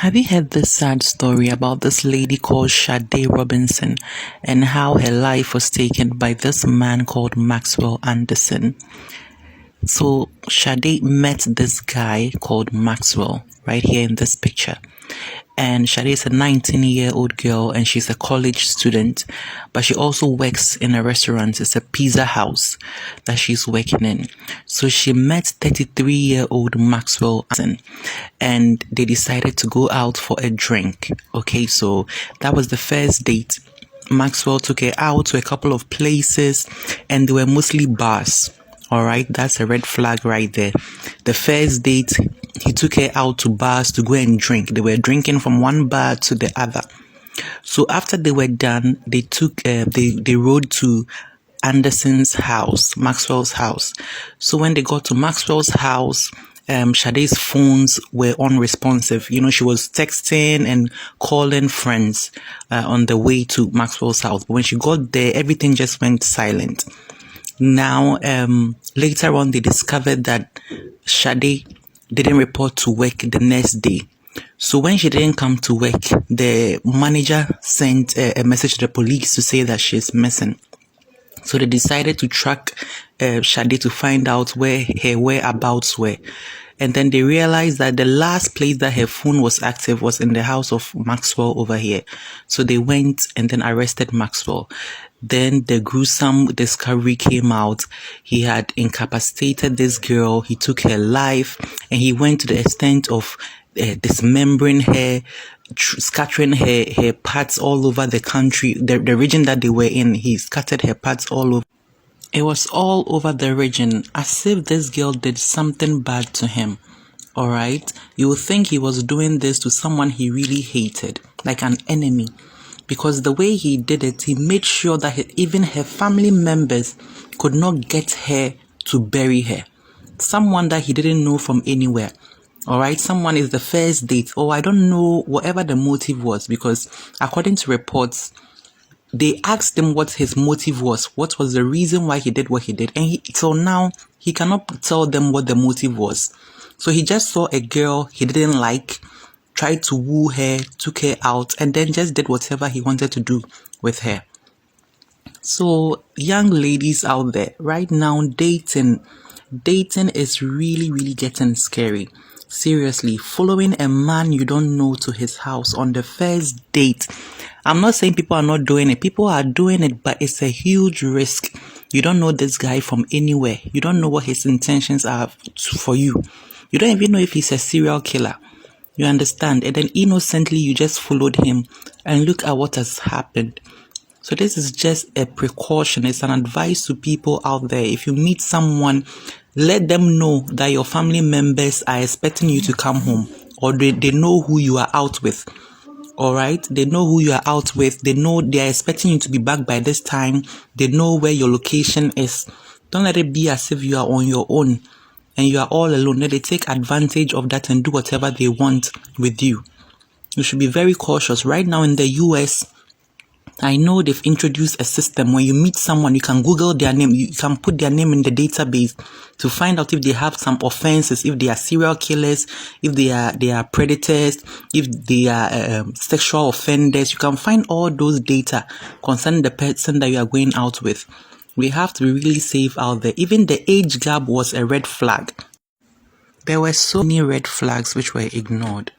Have you heard this sad story about this lady called Sade Robinson and how her life was taken by this man called Maxwell Anderson? So Sade met this guy called Maxwell right here in this picture. And Sade is a 19-year-old girl and she's a college student, but she also works in a restaurant. It's a pizza house that she's working in. So she met 33-year-old Maxwell Anderson and they decided to go out for a drink. Okay, so that was the first date. Maxwell took her out to a couple of places and they were mostly bars. All right, that's a red flag right there. The first date, he took her out to bars to go and drink. They were drinking from one bar to the other. So after they were done, they rode to Anderson's house, Maxwell's house. So when they got to Maxwell's house, Sade's phones were unresponsive. You know, she was texting and calling friends on the way to Maxwell's house. But when she got there, everything just went silent. Now, later on, they discovered that Sade didn't report to work the next day. So when she didn't come to work, the manager sent a message to the police to say that she's missing. So they decided to track Sade to find out where her whereabouts were. And then they realized that the last place that her phone was active was in the house of Maxwell over here. So they went and then arrested Maxwell. Then the gruesome discovery came out. He had incapacitated this girl. He took her life and he went to the extent of dismembering her, scattering her parts all over the country, the region that they were in. He scattered her parts all over. It was all over the region, as if this girl did something bad to him. Alright? You would think he was doing this to someone he really hated, like an enemy. Because the way he did it, he made sure that even her family members could not get her to bury her. Someone that he didn't know from anywhere. Alright, someone is the first date. Oh, I don't know whatever the motive was, because according to reports, they asked him what his motive was. What was the reason why he did what he did? And till now, he cannot tell them what the motive was. So he just saw a girl he didn't like, tried to woo her, took her out, and then just did whatever he wanted to do with her. So young ladies out there, right now, dating is really getting scary. Seriously, following a man you don't know to his house on the first date. I'm not saying people are not doing it. People are doing it, but it's a huge risk. You don't know this guy from anywhere. You don't know what his intentions are for you. You don't even know if he's a serial killer. You understand? And then innocently, you just followed him. And look at what has happened. So this is just a precaution. It's an advice to people out there. If you meet someone, let them know that your family members are expecting you to come home. Or they know who you are out with. Alright? They know who you are out with. They know they are expecting you to be back by this time. They know where your location is. Don't let it be as if you are on your own. And you are all alone. Let they take advantage of that and do whatever they want with you. You should be very cautious. Right now in the US, I know they've introduced a system where you meet someone, you can Google their name, you can put their name in the database to find out if they have some offenses, if they are serial killers, if they are predators, if they are sexual offenders. You can find all those data concerning the person that you are going out with. We have to be really safe out there. Even the age gap was a red flag. There were so many red flags which were ignored.